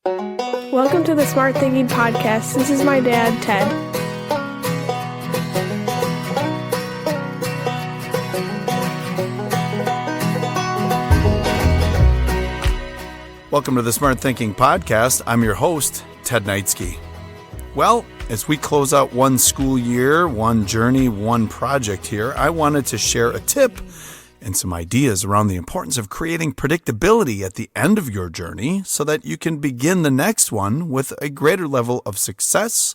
Welcome to the Smart Thinking Podcast. This is my dad, Ted. Welcome to the Smart Thinking Podcast. I'm your host, Ted Knightsky. Well, as we close out one school year, one journey, one project here, I wanted to share a tip and some ideas around the importance of creating predictability at the end of your journey so that you can begin the next one with a greater level of success,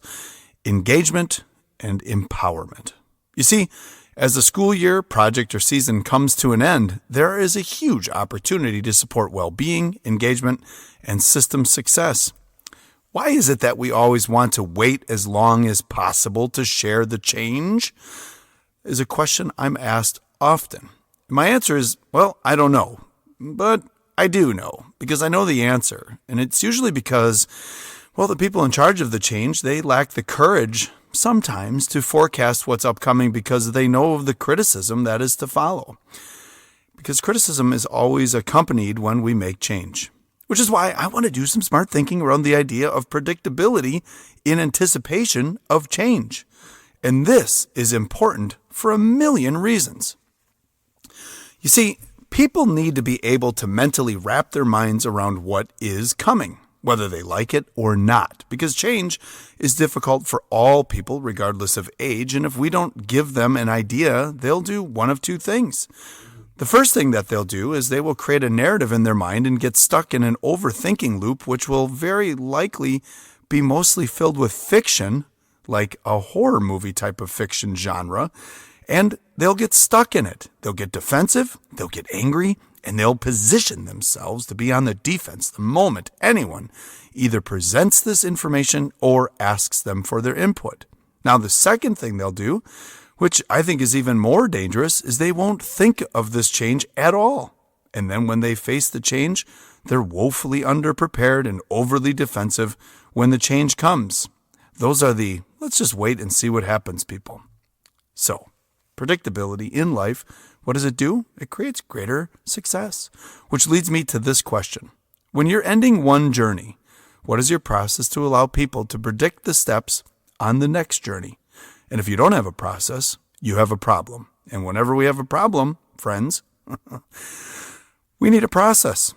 engagement, and empowerment. You see, as the school year, project, or season comes to an end, there is a huge opportunity to support well-being, engagement, and system success. Why is it that we always want to wait as long as possible to share the change? Is a question I'm asked often. My answer is, well, I don't know, but I do know because I know the answer. And it's usually because, well, the people in charge of the change, they lack the courage sometimes to forecast what's upcoming because they know of the criticism that is to follow. Because criticism is always accompanied when we make change, which is why I want to do some smart thinking around the idea of predictability in anticipation of change. And this is important for a million reasons. You see, people need to be able to mentally wrap their minds around what is coming, whether they like it or not, because change is difficult for all people regardless of age, and if we don't give them an idea, they'll do one of two things. The first thing that they'll do is they will create a narrative in their mind and get stuck in an overthinking loop, which will very likely be mostly filled with fiction, like a horror movie type of fiction genre, and they'll get stuck in it. They'll get defensive, they'll get angry, and they'll position themselves to be on the defense the moment anyone either presents this information or asks them for their input. Now, the second thing they'll do, which I think is even more dangerous, is they won't think of this change at all. And then when they face the change, they're woefully underprepared and overly defensive when the change comes. Those are the let's just wait and see what happens people. So, predictability in life, what does it do? It creates greater success, which leads me to this question. When you're ending one journey, what is your process to allow people to predict the steps on the next journey? And if you don't have a process, you have a problem. And whenever we have a problem, friends, we need a process.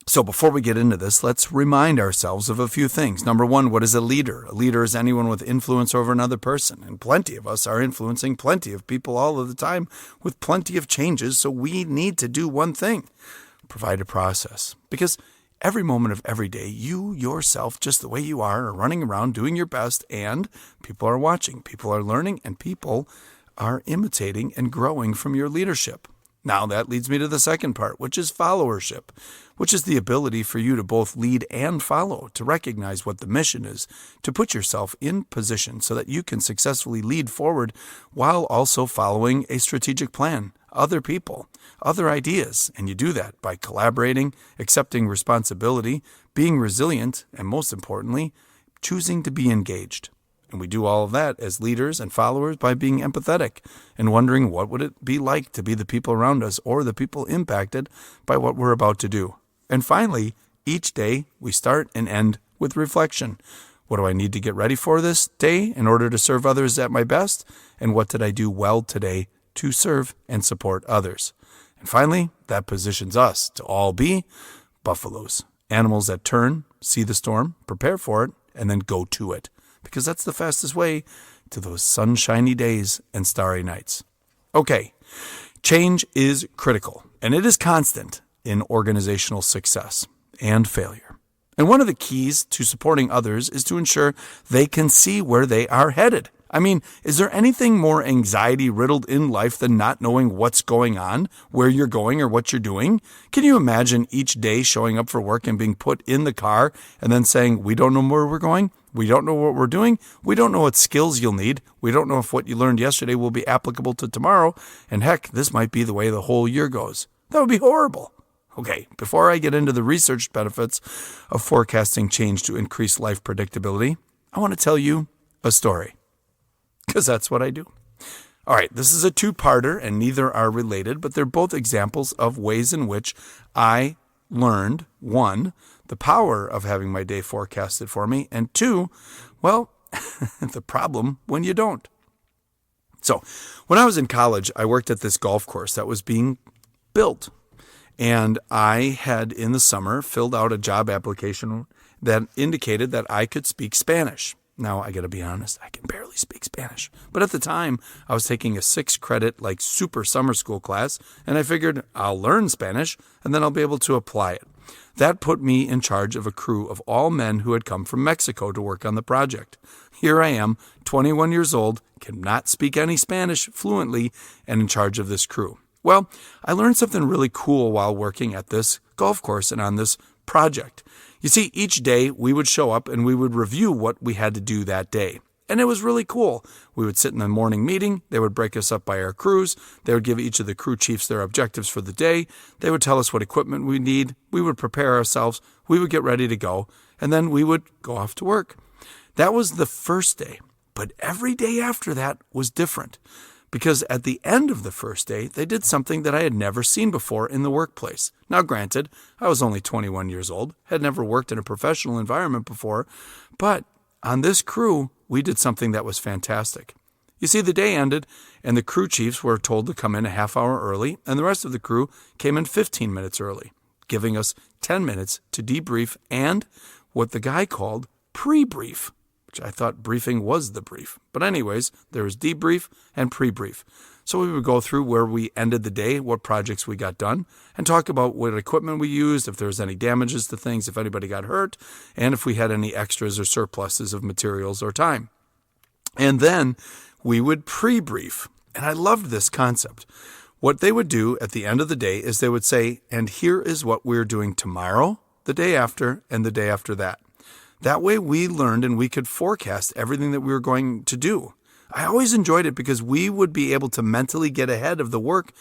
So before we get into this, let's remind ourselves of a few things. Number one, what is a leader? A leader is anyone with influence over another person. And plenty of us are influencing plenty of people all of the time with plenty of changes. So we need to do one thing, provide a process. Because every moment of every day, you yourself, just the way you are running around doing your best, and people are watching, people are learning, and people are imitating and growing from your leadership. Now that leads me to the second part, which is followership, which is the ability for you to both lead and follow, to recognize what the mission is, to put yourself in position so that you can successfully lead forward while also following a strategic plan, other people, other ideas. And you do that by collaborating, accepting responsibility, being resilient, and most importantly, choosing to be engaged. And we do all of that as leaders and followers by being empathetic and wondering what would it be like to be the people around us or the people impacted by what we're about to do. And finally, each day we start and end with reflection. What do I need to get ready for this day in order to serve others at my best? And what did I do well today to serve and support others? And finally, that positions us to all be buffaloes, animals that turn, see the storm, prepare for it, and then go to it. Because that's the fastest way to those sunshiny days and starry nights. Okay, change is critical, and it is constant in organizational success and failure. And one of the keys to supporting others is to ensure they can see where they are headed. I mean, is there anything more anxiety-riddled in life than not knowing what's going on, where you're going, or what you're doing? Can you imagine each day showing up for work and being put in the car and then saying, we don't know where we're going, we don't know what we're doing, we don't know what skills you'll need, we don't know if what you learned yesterday will be applicable to tomorrow, and heck, this might be the way the whole year goes. That would be horrible. Okay, before I get into the research benefits of forecasting change to increase life predictability, I want to tell you a story. Because that's what I do. All right, this is a two-parter, and neither are related, but they're both examples of ways in which I learned, one, the power of having my day forecasted for me, and 2, well, the problem when you don't. So when I was in college, I worked at this golf course that was being built. And I had, in the summer, filled out a job application that indicated that I could speak Spanish. Now, I got to be honest, I can barely speak Spanish. But at the time, I was taking a 6-credit, super summer school class, and I figured I'll learn Spanish, and then I'll be able to apply it. That put me in charge of a crew of all men who had come from Mexico to work on the project. Here I am, 21 years old, cannot speak any Spanish fluently, and in charge of this crew. Well, I learned something really cool while working at this golf course and on this project. You see, each day we would show up and we would review what we had to do that day. And it was really cool. We would sit in the morning meeting. They would break us up by our crews. They would give each of the crew chiefs their objectives for the day. They would tell us what equipment we need. We would prepare ourselves. We would get ready to go. And then we would go off to work. That was the first day. But every day after that was different. Because at the end of the first day, they did something that I had never seen before in the workplace. Now, granted, I was only 21 years old, had never worked in a professional environment before, but on this crew, we did something that was fantastic. You see, the day ended, and the crew chiefs were told to come in a half hour early, and the rest of the crew came in 15 minutes early, giving us 10 minutes to debrief and what the guy called pre-brief, which I thought briefing was the brief. But anyways, there was debrief and pre-brief. So we would go through where we ended the day, what projects we got done, and talk about what equipment we used, if there was any damages to things, if anybody got hurt, and if we had any extras or surpluses of materials or time. And then we would pre-brief. And I loved this concept. What they would do at the end of the day is they would say, and here is what we're doing tomorrow, the day after, and the day after that. That way we learned and we could forecast everything that we were going to do. I always enjoyed it because we would be able to mentally get ahead of the work,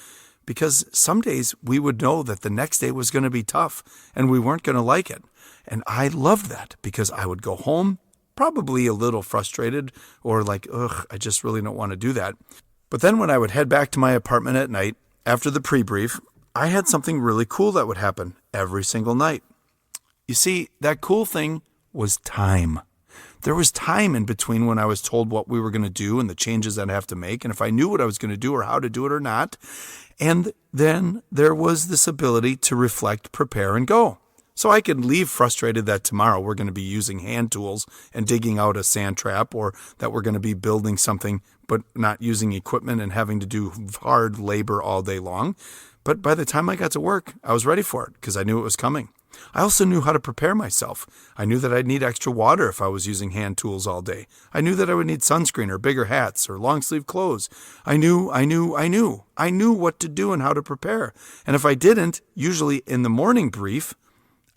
because some days we would know that the next day was going to be tough and we weren't going to like it. And I loved that because I would go home probably a little frustrated or like, I just really don't want to do that. But then when I would head back to my apartment at night after the pre-brief, I had something really cool that would happen every single night. You see, that cool thing was time. There was time in between when I was told what we were going to do and the changes I'd have to make, and if I knew what I was going to do or how to do it or not. And then there was this ability to reflect, prepare, and go. So I could leave frustrated that tomorrow we're going to be using hand tools and digging out a sand trap, or that we're going to be building something but not using equipment and having to do hard labor all day long. But by the time I got to work, I was ready for it because I knew it was coming. I also knew how to prepare myself. I knew that I'd need extra water if I was using hand tools all day. I knew that I would need sunscreen or bigger hats or long sleeve clothes. I knew what to do and how to prepare. And if I didn't, usually in the morning brief,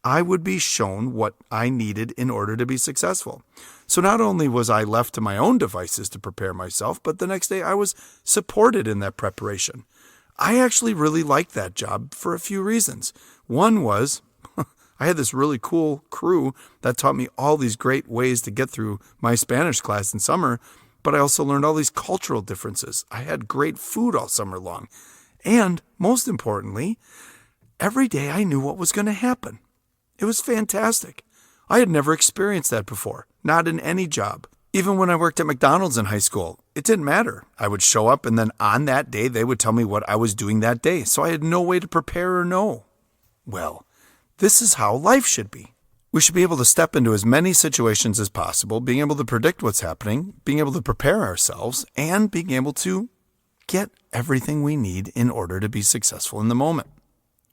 I would be shown what I needed in order to be successful. So not only was I left to my own devices to prepare myself, but the next day I was supported in that preparation. I actually really liked that job for a few reasons. One was I had this really cool crew that taught me all these great ways to get through my Spanish class in summer, but I also learned all these cultural differences. I had great food all summer long. And most importantly, every day I knew what was going to happen. It was fantastic. I had never experienced that before, not in any job. Even when I worked at McDonald's in high school, it didn't matter. I would show up and then on that day, they would tell me what I was doing that day. So I had no way to prepare or know. Well, this is how life should be. We should be able to step into as many situations as possible, being able to predict what's happening, being able to prepare ourselves, and being able to get everything we need in order to be successful in the moment.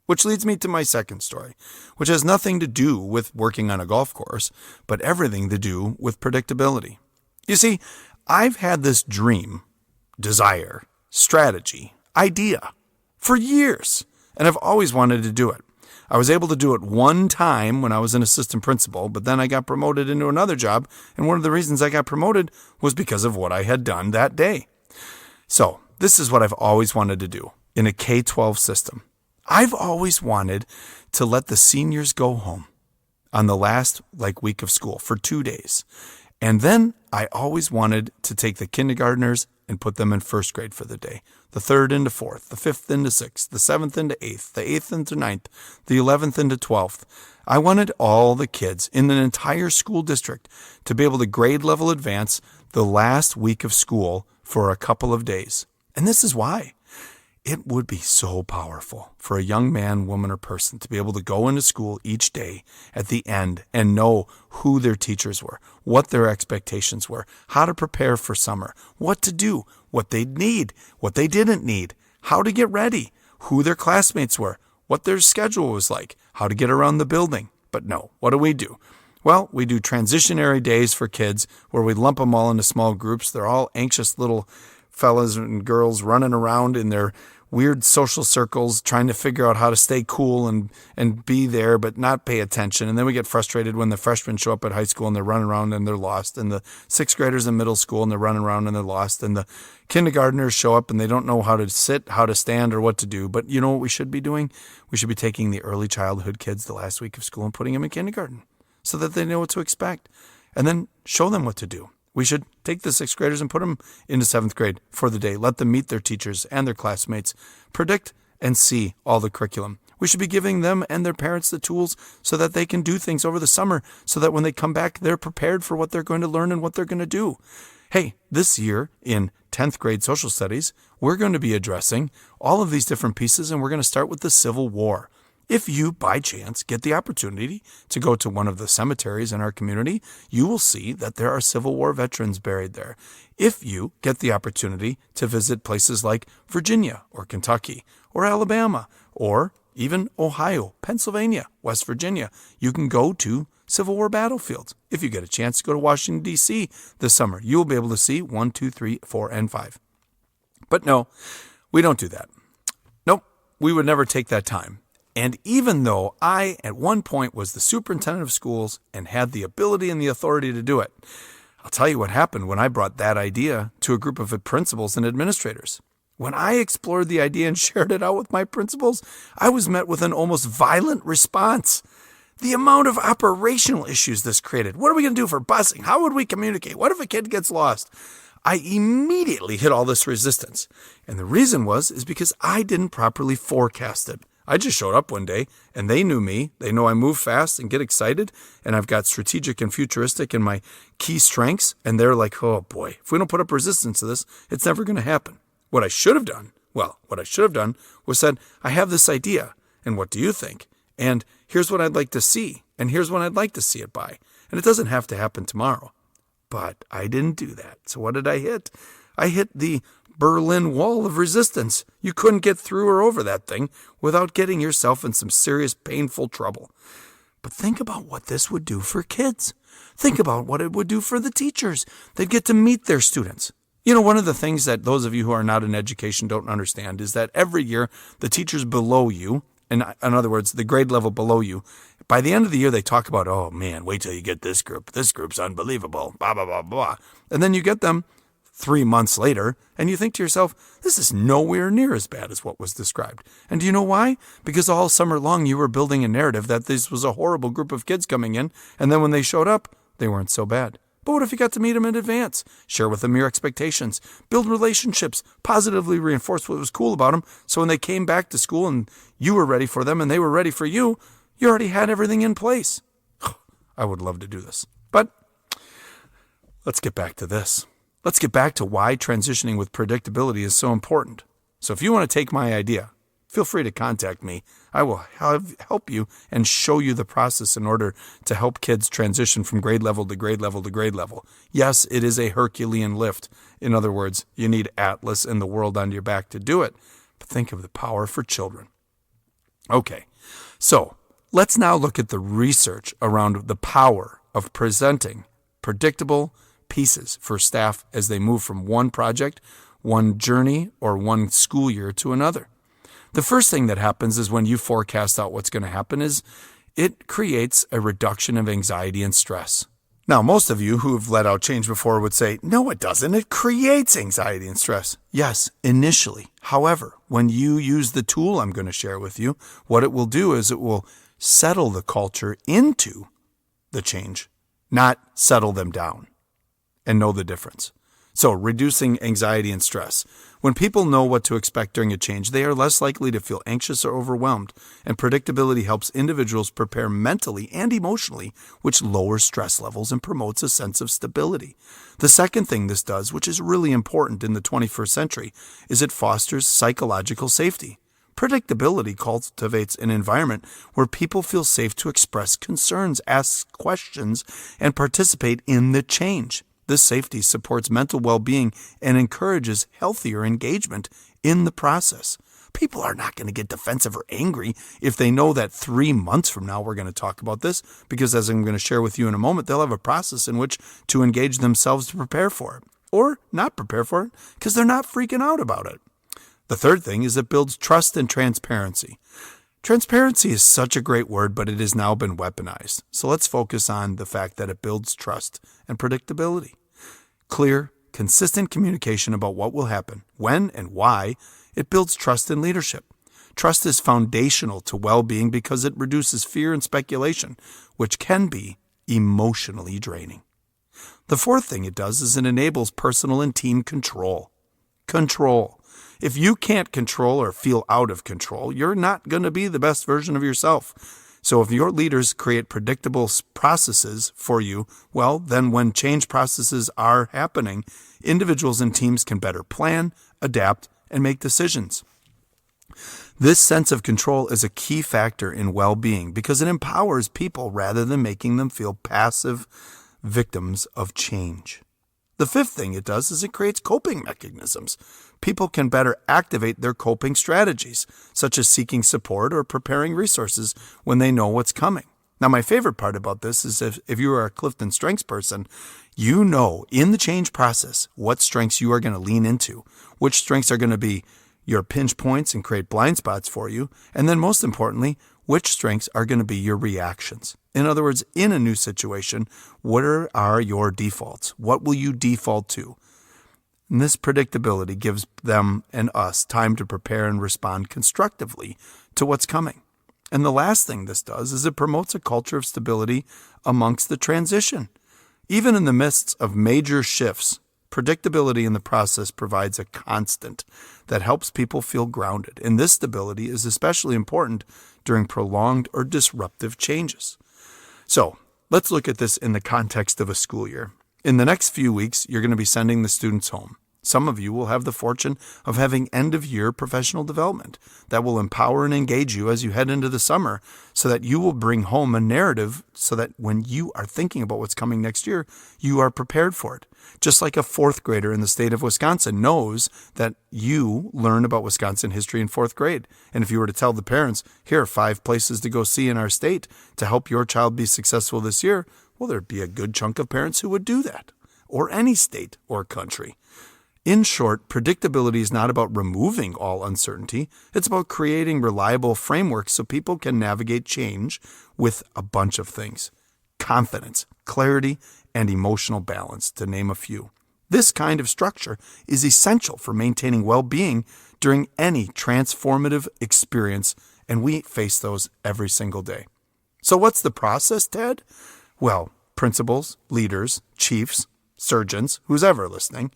Which leads me to my second story, which has nothing to do with working on a golf course, but everything to do with predictability. You see, I've had this dream, desire, strategy, idea for years, and I've always wanted to do it. I was able to do it one time when I was an assistant principal, but then I got promoted into another job, and one of the reasons I got promoted was because of what I had done that day. So, this is what I've always wanted to do in a K-12 system. I've always wanted to let the seniors go home on the last week of school for 2 days And then I always wanted to take the kindergartners and put them in first grade for the day. The third into fourth, the fifth into sixth, the seventh into eighth, the eighth into ninth, the 11th into 12th. I wanted all the kids in an entire school district to be able to grade level advance the last week of school for a couple of days. And this is why. It would be so powerful for a young man, woman, or person to be able to go into school each day at the end and know who their teachers were, what their expectations were, how to prepare for summer, what to do, what they'd need, what they didn't need, how to get ready, who their classmates were, what their schedule was like, how to get around the building. But no, what do? Well, we do transitionary days for kids where we lump them all into small groups. They're all anxious little fellas and girls running around in their weird social circles trying to figure out how to stay cool and be there but not pay attention. And then we get frustrated when the freshmen show up at high school and they're running around and they're lost. And the sixth graders in middle school and they're running around and they're lost. And the kindergartners show up and they don't know how to sit, how to stand, or what to do. But you know what we should be doing? We should be taking the early childhood kids the last week of school and putting them in kindergarten so that they know what to expect and then show them what to do. We should take the sixth graders and put them into seventh grade for the day. Let them meet their teachers and their classmates, predict and see all the curriculum. We should be giving them and their parents the tools so that they can do things over the summer so that when they come back, they're prepared for what they're going to learn and what they're going to do. Hey, this year in 10th grade social studies, we're going to be addressing all of these different pieces, and we're going to start with the Civil War. If you, by chance, get the opportunity to go to one of the cemeteries in our community, you will see that there are Civil War veterans buried there. If you get the opportunity to visit places like Virginia or Kentucky or Alabama or even Ohio, Pennsylvania, West Virginia, you can go to Civil War battlefields. If you get a chance to go to Washington, D.C. this summer, you will be able to see 1, 2, 3, 4, and 5. But no, we don't do that. Nope, we would never take that time. And even though I, at one point, was the superintendent of schools and had the ability and the authority to do it, I'll tell you what happened when I brought that idea to a group of principals and administrators. When I explored the idea and shared it out with my principals, I was met with an almost violent response. The amount of operational issues this created. What are we going to do for busing? How would we communicate? What if a kid gets lost? I immediately hit all this resistance. And the reason is because I didn't properly forecast it. I just showed up one day and they knew me. They know I move fast and get excited and I've got strategic and futuristic in my key strengths. And they're like, oh boy, if we don't put up resistance to this, it's never going to happen. What I should have done was said, I have this idea and what do you think? And here's what I'd like to see. And here's when I'd like to see it by. And it doesn't have to happen tomorrow. But I didn't do that. So what did I hit? I hit the Berlin Wall of resistance. You couldn't get through or over that thing without getting yourself in some serious, painful trouble. But think about what this would do for kids. Think about what it would do for the teachers. They'd get to meet their students. You know, one of the things that those of you who are not in education don't understand is that every year the teachers below you, in other words, the grade level below you, by the end of the year they talk about, oh man, wait till you get this group. This group's unbelievable, blah, blah, blah, blah. And then you get them 3 months later, and you think to yourself, this is nowhere near as bad as what was described. And do you know why? Because all summer long you were building a narrative that this was a horrible group of kids coming in, and then when they showed up, they weren't so bad. But what if you got to meet them in advance? Share with them your expectations. Build relationships. Positively reinforce what was cool about them, so when they came back to school and you were ready for them and they were ready for you, you already had everything in place. I would love to do this. But let's get back to this. Let's get back to why transitioning with predictability is so important. So if you want to take my idea, feel free to contact me. I will help you and show you the process in order to help kids transition from grade level to grade level to grade level. Yes, it is a Herculean lift. In other words, you need Atlas and the world on your back to do it. But think of the power for children. Okay, so let's now look at the research around the power of presenting predictable pieces for staff as they move from one project, one journey, or one school year to another. The first thing that happens is when you forecast out what's going to happen is it creates a reduction of anxiety and stress. Now, most of you who have let out change before would say, no, it doesn't. It creates anxiety and stress. Yes, initially. However, when you use the tool I'm going to share with you, what it will do is it will settle the culture into the change, not settle them down. and know the difference. So, reducing anxiety and stress. When people know what to expect during a change, they are less likely to feel anxious or overwhelmed, and predictability helps individuals prepare mentally and emotionally, which lowers stress levels and promotes a sense of stability. The second thing this does, which is really important in the 21st century, is it fosters psychological safety. Predictability cultivates an environment where people feel safe to express concerns, ask questions, and participate in the change. This safety supports mental well-being and encourages healthier engagement in the process. People are not going to get defensive or angry if they know that 3 months from now we're going to talk about this, because as I'm going to share with you in a moment, they'll have a process in which to engage themselves to prepare for it, or not prepare for it because they're not freaking out about it. The third thing is it builds trust and transparency. Transparency is such a great word, but it has now been weaponized. So let's focus on the fact that it builds trust and predictability. Clear, consistent communication about what will happen, when and why, it builds trust in leadership. Trust is foundational to well-being because it reduces fear and speculation, which can be emotionally draining. The fourth thing it does is it enables personal and team control. Control. If you can't control or feel out of control, you're not going to be the best version of yourself. So if your leaders create predictable processes for you, well, then when change processes are happening, individuals and teams can better plan, adapt, and make decisions. This sense of control is a key factor in well-being because it empowers people rather than making them feel passive victims of change. The fifth thing it does is it creates coping mechanisms. People can better activate their coping strategies, such as seeking support or preparing resources when they know what's coming. Now, my favorite part about this is if you are a Clifton Strengths person, you know in the change process what strengths you are going to lean into, which strengths are going to be your pinch points and create blind spots for you, and then most importantly, which strengths are going to be your reactions. In other words, in a new situation, what are your defaults? What will you default to? And this predictability gives them and us time to prepare and respond constructively to what's coming. And the last thing this does is it promotes a culture of stability amongst the transition. Even in the midst of major shifts, predictability in the process provides a constant that helps people feel grounded. And this stability is especially important during prolonged or disruptive changes. So let's look at this in the context of a school year. In the next few weeks, you're going to be sending the students home. Some of you will have the fortune of having end-of-year professional development that will empower and engage you as you head into the summer so that you will bring home a narrative so that when you are thinking about what's coming next year, you are prepared for it. Just like a fourth grader in the state of Wisconsin knows that you learn about Wisconsin history in fourth grade. And if you were to tell the parents, here are 5 places to go see in our state to help your child be successful this year, well, there'd be a good chunk of parents who would do that, or any state or country. In short, predictability is not about removing all uncertainty. It's about creating reliable frameworks so people can navigate change with a bunch of things: confidence, clarity, and emotional balance, to name a few. This kind of structure is essential for maintaining well-being during any transformative experience, and we face those every single day. So what's the process, Ted? Well, principals, leaders, chiefs, surgeons, who's ever listening,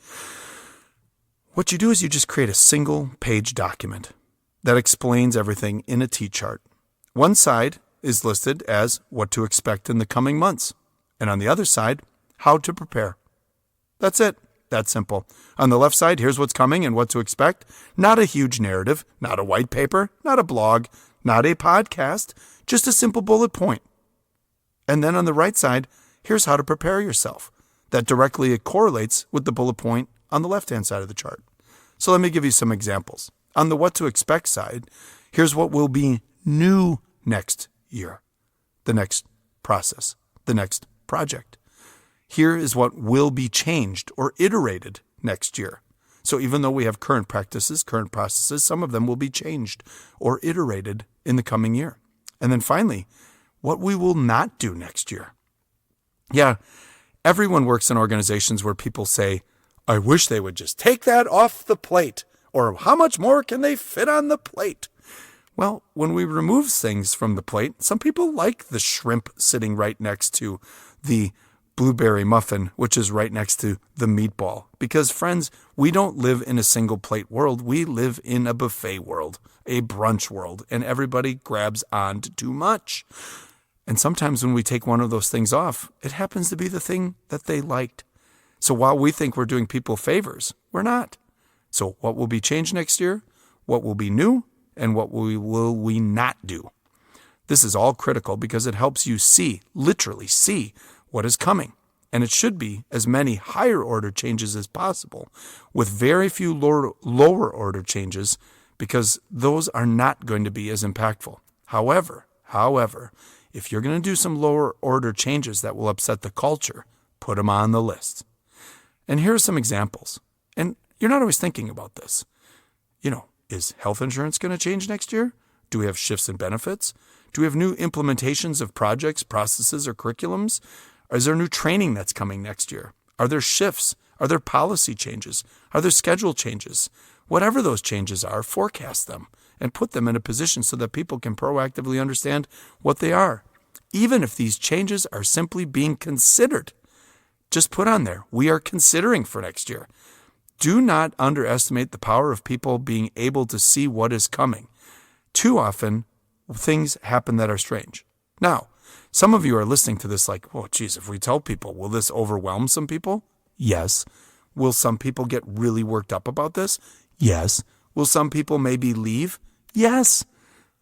what you do is you just create a single-page document that explains everything in a T-chart. One side is listed as what to expect in the coming months, and on the other side, how to prepare. That's it. That's simple. On the left side, here's what's coming and what to expect. Not a huge narrative, not a white paper, not a blog, not a podcast, just a simple bullet point. And then on the right side, here's how to prepare yourself. That directly correlates with the bullet point on the left-hand side of the chart. So let me give you some examples. On the what to expect side, here's what will be new next year, the next process, the next project. Here is what will be changed or iterated next year. So even though we have current practices, current processes, some of them will be changed or iterated in the coming year. And then finally, what we will not do next year. Yeah, everyone works in organizations where people say, I wish they would just take that off the plate, or how much more can they fit on the plate? Well, when we remove things from the plate, some people like the shrimp sitting right next to the blueberry muffin, which is right next to the meatball. Because, friends, we don't live in a single plate world. We live in a buffet world, a brunch world, and everybody grabs on to too much. And sometimes when we take one of those things off, it happens to be the thing that they liked. So while we think we're doing people favors, we're not. So what will be changed next year? What will be new? And what will we not do? This is all critical because it helps you see, literally see, what is coming. And it should be as many higher order changes as possible, with very few lower order changes, because those are not going to be as impactful. However, if you're going to do some lower order changes that will upset the culture, put them on the list. And here are some examples. And you're not always thinking about this. Is health insurance going to change next year? Do we have shifts in benefits? Do we have new implementations of projects, processes, or curriculums? Is there new training that's coming next year? Are there shifts? Are there policy changes? Are there schedule changes? Whatever those changes are, forecast them and put them in a position so that people can proactively understand what they are. Even if these changes are simply being considered, just put on there, we are considering for next year. Do not underestimate the power of people being able to see what is coming. Too often, things happen that are strange. Now, some of you are listening to this like, oh, geez, if we tell people, will this overwhelm some people? Yes. Will some people get really worked up about this? Yes. Will some people maybe leave? Yes.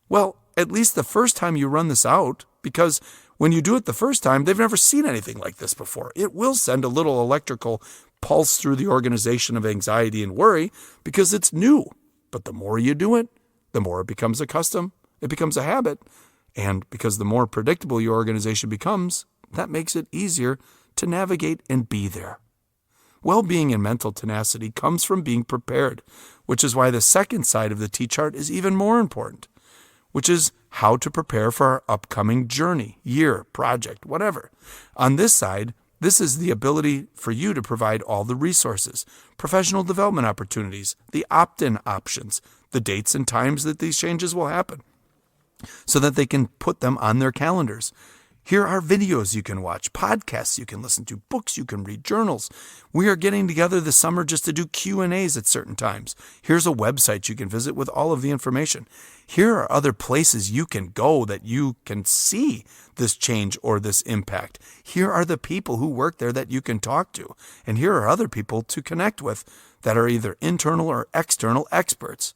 Well, at least the first time you run this out, because when you do it the first time, they've never seen anything like this before. It will send a little electrical pulse through the organization of anxiety and worry because it's new. But the more you do it, the more it becomes a custom. It becomes a habit. And because the more predictable your organization becomes, that makes it easier to navigate and be there. Well-being and mental tenacity comes from being prepared, which is why the second side of the T-chart is even more important, which is how to prepare for our upcoming journey, year, project, whatever. On this side, this is the ability for you to provide all the resources, professional development opportunities, the opt-in options, the dates and times that these changes will happen, so that they can put them on their calendars. Here are videos you can watch, podcasts you can listen to, books you can read, journals. We are getting together this summer just to do Q&As at certain times. Here's a website you can visit with all of the information. Here are other places you can go that you can see this change or this impact. Here are the people who work there that you can talk to. And here are other people to connect with that are either internal or external experts.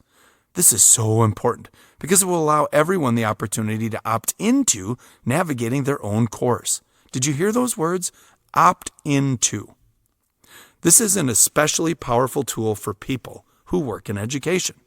This is so important because it will allow everyone the opportunity to opt into navigating their own course. Did you hear those words? Opt into. This is an especially powerful tool for people who work in education.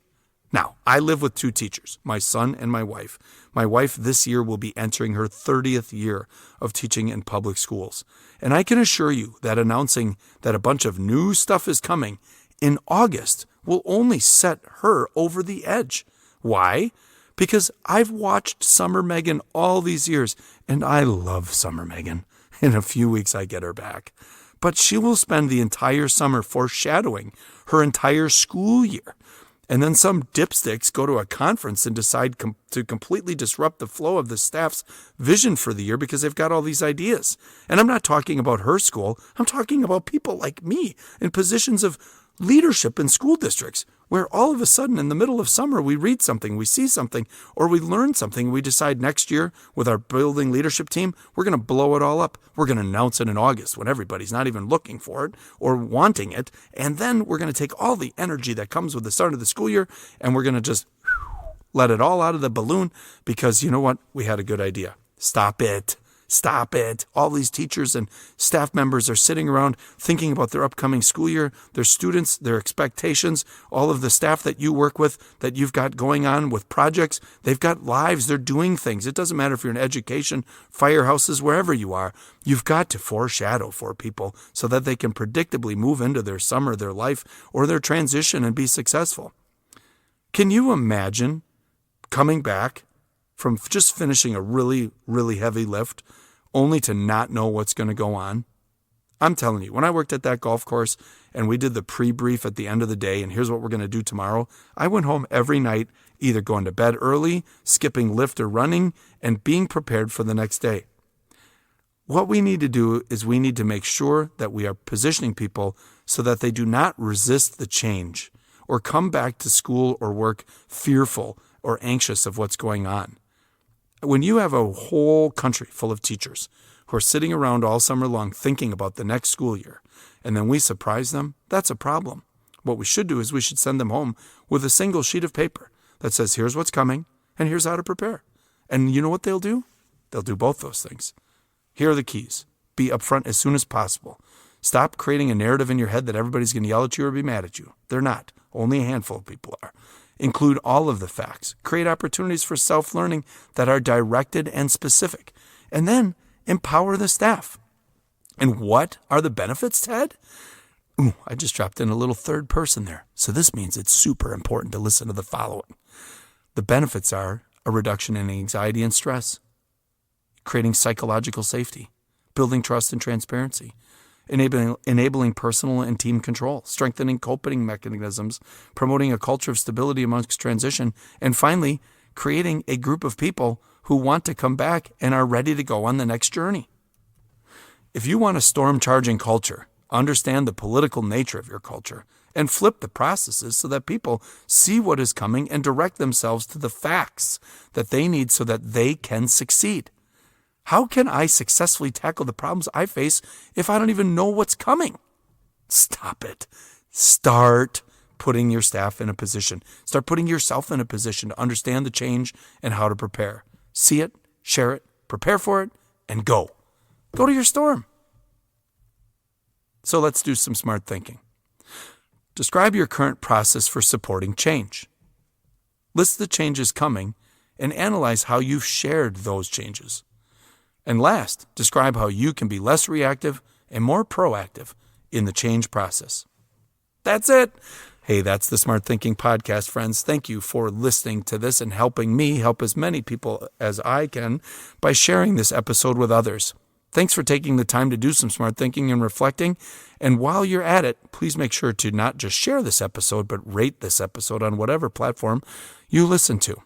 Now, I live with two teachers, my son and my wife. My wife this year will be entering her 30th year of teaching in public schools. And I can assure you that announcing that a bunch of new stuff is coming in August will only set her over the edge. Why? Because I've watched Summer Megan all these years, and I love Summer Megan. In a few weeks, I get her back. But she will spend the entire summer foreshadowing her entire school year. And then some dipsticks go to a conference and decide to completely disrupt the flow of the staff's vision for the year because they've got all these ideas. And I'm not talking about her school. I'm talking about people like me in positions of leadership in school districts, where all of a sudden in the middle of summer we read something, we see something, or we learn something. We decide next year with our building leadership team, we're going to blow it all up. We're going to announce it in August when everybody's not even looking for it or wanting it. And then we're going to take all the energy that comes with the start of the school year and we're going to just let it all out of the balloon because you know what? We had a good idea. Stop it. Stop it. All these teachers and staff members are sitting around thinking about their upcoming school year, their students, their expectations, all of the staff that you work with, that you've got going on with projects. They've got lives. They're doing things. It doesn't matter if you're in education, firehouses, wherever you are. You've got to foreshadow for people so that they can predictably move into their summer, their life, or their transition and be successful. Can you imagine coming back from just finishing a really, really heavy lift only to not know what's going to go on? I'm telling you, when I worked at that golf course and we did the pre-brief at the end of the day, and here's what we're going to do tomorrow, I went home every night either going to bed early, skipping lift or running, and being prepared for the next day. What we need to do is we need to make sure that we are positioning people so that they do not resist the change or come back to school or work fearful or anxious of what's going on. When you have a whole country full of teachers who are sitting around all summer long thinking about the next school year, and then we surprise them, that's a problem. What we should do is we should send them home with a single sheet of paper that says, here's what's coming, and here's how to prepare. And you know what they'll do? They'll do both those things. Here are the keys. Be upfront as soon as possible. Stop creating a narrative in your head that everybody's going to yell at you or be mad at you. They're not. Only a handful of people are. Include all of the facts. Create opportunities for self-learning that are directed and specific. And then empower the staff. And what are the benefits, Ted? Ooh, I just dropped in a little third person there. So this means it's super important to listen to the following. The benefits are a reduction in anxiety and stress, creating psychological safety, building trust and transparency, enabling personal and team control, strengthening coping mechanisms, promoting a culture of stability amongst transition, and finally, creating a group of people who want to come back and are ready to go on the next journey. If you want a storm-charging culture, understand the political nature of your culture and flip the processes so that people see what is coming and direct themselves to the facts that they need so that they can succeed. How can I successfully tackle the problems I face if I don't even know what's coming? Stop it. Start putting your staff in a position. Start putting yourself in a position to understand the change and how to prepare. See it, share it, prepare for it, and go. Go to your storm. So let's do some smart thinking. Describe your current process for supporting change. List the changes coming and analyze how you've shared those changes. And last, describe how you can be less reactive and more proactive in the change process. That's it. Hey, that's the Smart Thinking Podcast, friends. Thank you for listening to this and helping me help as many people as I can by sharing this episode with others. Thanks for taking the time to do some smart thinking and reflecting. And while you're at it, please make sure to not just share this episode, but rate this episode on whatever platform you listen to.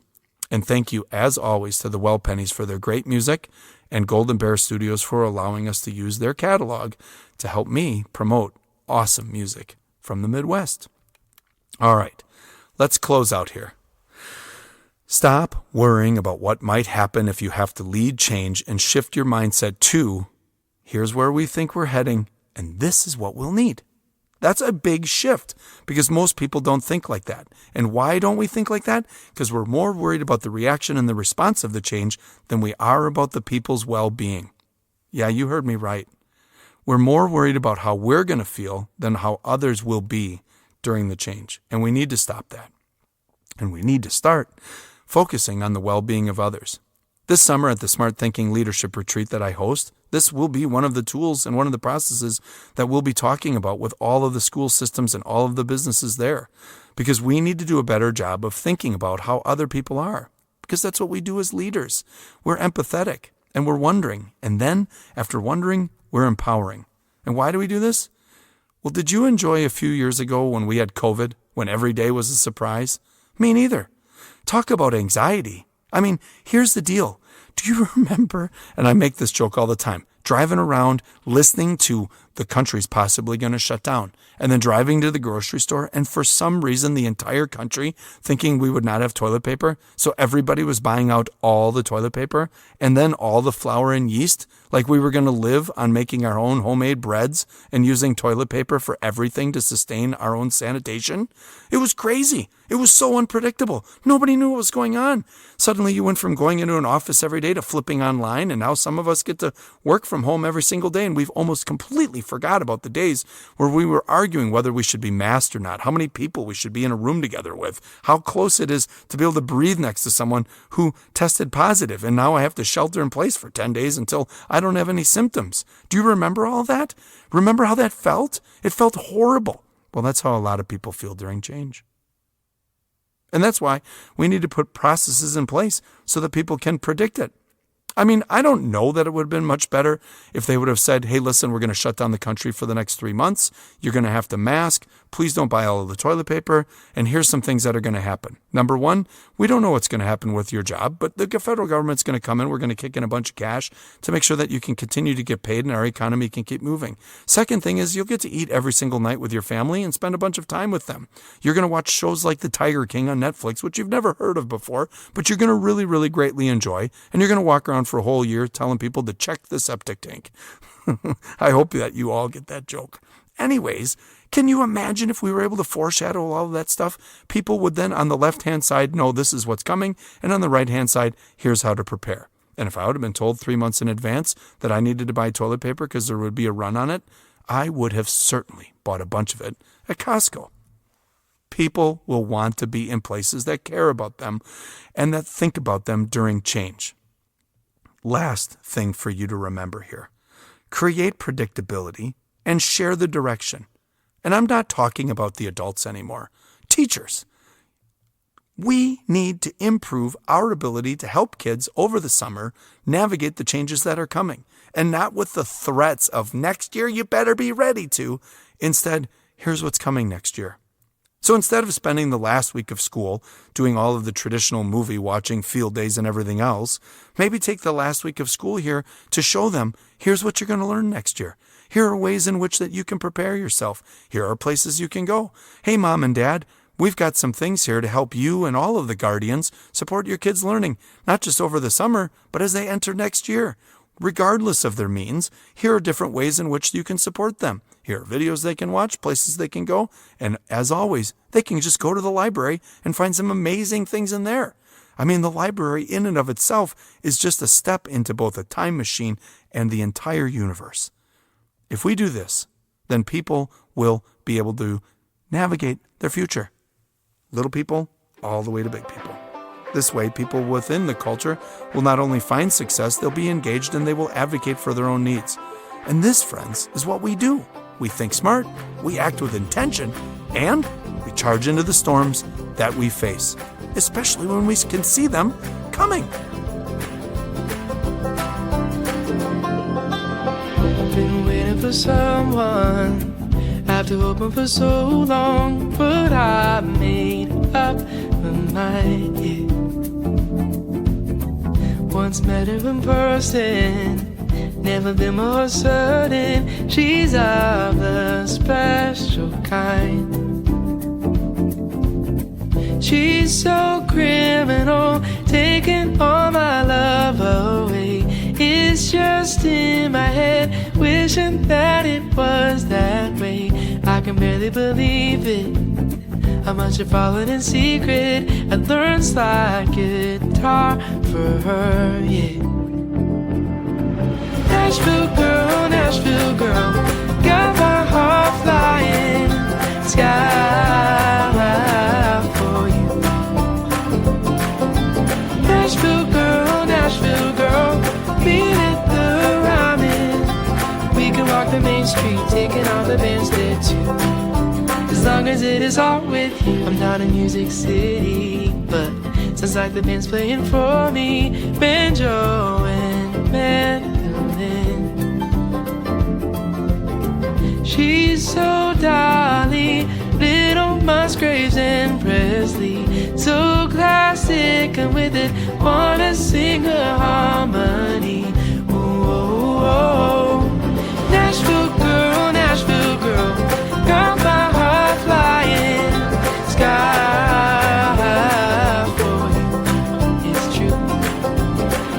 And thank you, as always, to the Well Pennies for their great music and Golden Bear Studios for allowing us to use their catalog to help me promote awesome music from the Midwest. All right, let's close out here. Stop worrying about what might happen if you have to lead change and shift your mindset to, here's where we think we're heading, and this is what we'll need. That's a big shift because most people don't think like that. And why don't we think like that? Because we're more worried about the reaction and the response of the change than we are about the people's well-being. Yeah, you heard me right. We're more worried about how we're going to feel than how others will be during the change. And we need to stop that. And we need to start focusing on the well-being of others. This summer at the Smart Thinking Leadership Retreat that I host, this will be one of the tools and one of the processes that we'll be talking about with all of the school systems and all of the businesses there. Because we need to do a better job of thinking about how other people are. Because that's what we do as leaders. We're empathetic and we're wondering. And then, after wondering, we're empowering. And why do we do this? Well, did you enjoy a few years ago when we had COVID, when every day was a surprise? Me neither. Talk about anxiety. I mean, here's the deal. Do you remember, and I make this joke all the time, driving around listening to the country's possibly going to shut down, and then driving to the grocery store, and for some reason the entire country thinking we would not have toilet paper, so everybody was buying out all the toilet paper, and then all the flour and yeast, like we were going to live on making our own homemade breads and using toilet paper for everything to sustain our own sanitation? It was crazy. It was so unpredictable. Nobody knew what was going on. Suddenly you went from going into an office every day to flipping online, and now some of us get to work from home every single day, and we've almost completely forgot about the days where we were arguing whether we should be masked or not, how many people we should be in a room together with, how close it is to be able to breathe next to someone who tested positive, and now I have to shelter in place for 10 days until I don't have any symptoms. Do you remember all that? Remember how that felt? It felt horrible. Well, that's how a lot of people feel during change. And that's why we need to put processes in place so that people can predict it. I mean, I don't know that it would have been much better if they would have said, hey, listen, we're going to shut down the country for the next 3 months. You're going to have to mask. Please don't buy all of the toilet paper. And here's some things that are going to happen. Number one, we don't know what's going to happen with your job, but the federal government's going to come in. We're going to kick in a bunch of cash to make sure that you can continue to get paid and our economy can keep moving. Second thing is you'll get to eat every single night with your family and spend a bunch of time with them. You're going to watch shows like The Tiger King on Netflix, which you've never heard of before, but you're going to really, really greatly enjoy. And you're going to walk around for a whole year telling people to check the septic tank. I hope that you all get that joke. Anyways, can you imagine if we were able to foreshadow all of that stuff? People would then on the left-hand side know this is what's coming, and on the right-hand side, here's how to prepare. And if I would have been told 3 months in advance that I needed to buy toilet paper because there would be a run on it, I would have certainly bought a bunch of it at Costco. People will want to be in places that care about them and that think about them during change. Last thing for you to remember here. Create predictability and share the direction. And I'm not talking about the adults anymore. Teachers. We need to improve our ability to help kids over the summer navigate the changes that are coming. And not with the threats of next year you better be ready to. Instead, here's what's coming next year. So instead of spending the last week of school doing all of the traditional movie watching, field days, and everything else, maybe take the last week of school here to show them, here's what you're going to learn next year. Here are ways in which that you can prepare yourself. Here are places you can go. Hey, Mom and Dad, we've got some things here to help you and all of the guardians support your kids' learning, not just over the summer, but as they enter next year. Regardless of their means, here are different ways in which you can support them. Here are videos they can watch, places they can go, and as always, they can just go to the library and find some amazing things in there. I mean, the library in and of itself is just a step into both a time machine and the entire universe. If we do this, then people will be able to navigate their future. Little people all the way to big people. This way, people within the culture will not only find success, they'll be engaged and they will advocate for their own needs. And this, friends, is what we do. We think smart, we act with intention, and we charge into the storms that we face, especially when we can see them coming. I've been waiting for someone after hoping for so long, but I made up my mind, yeah. Once met her in person, never been more certain she's of the special kind. She's so criminal, taking all my love away. It's just in my head, wishing that it was that way. I can barely believe it, how much I've fallen in secret. I learned slide guitar for her, yeah. Nashville girl, got my heart flying sky for you. Nashville girl, beat it the rhyming. We can walk the main street, taking all the bands there too. As long as it is all with you. I'm not in Music City, but sounds like the band's playing for me. Banjo and mandolin. She's so Dolly, Little Musgraves and Presley. So classic, and with it wanna sing a harmony. Oh, Nashville girl, got my heart flying sky for you. It's true.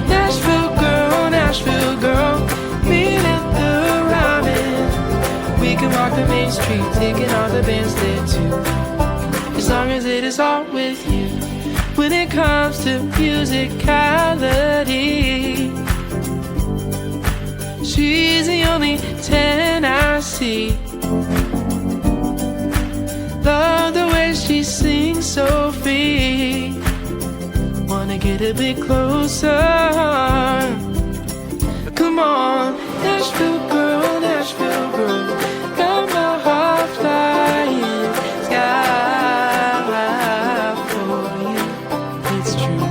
Nashville girl, beat it the rhyming. We can walk the main street, taking all the bands there too. As long as it is all with you. When it comes to musicality, she's the only 10 I see. Love the way she sings so free. Wanna get a bit closer. Come on, Nashville girl, got my heart flying sky for you. It's true.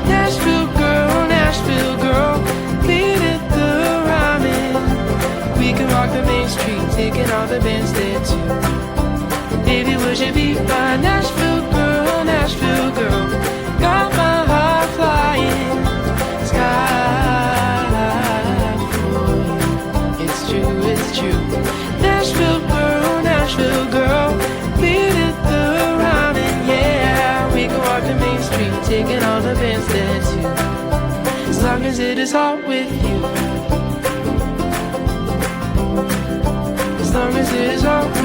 Nashville girl, Main Street, taking all the bands there too. Baby, would you be my Nashville girl, Nashville girl? Got my heart flying sky blue. It's true, it's true. Nashville girl, beat it around and yeah, we can walk the Main Street, taking all the bands there too. As long as it is all with you. As long as it is all with you.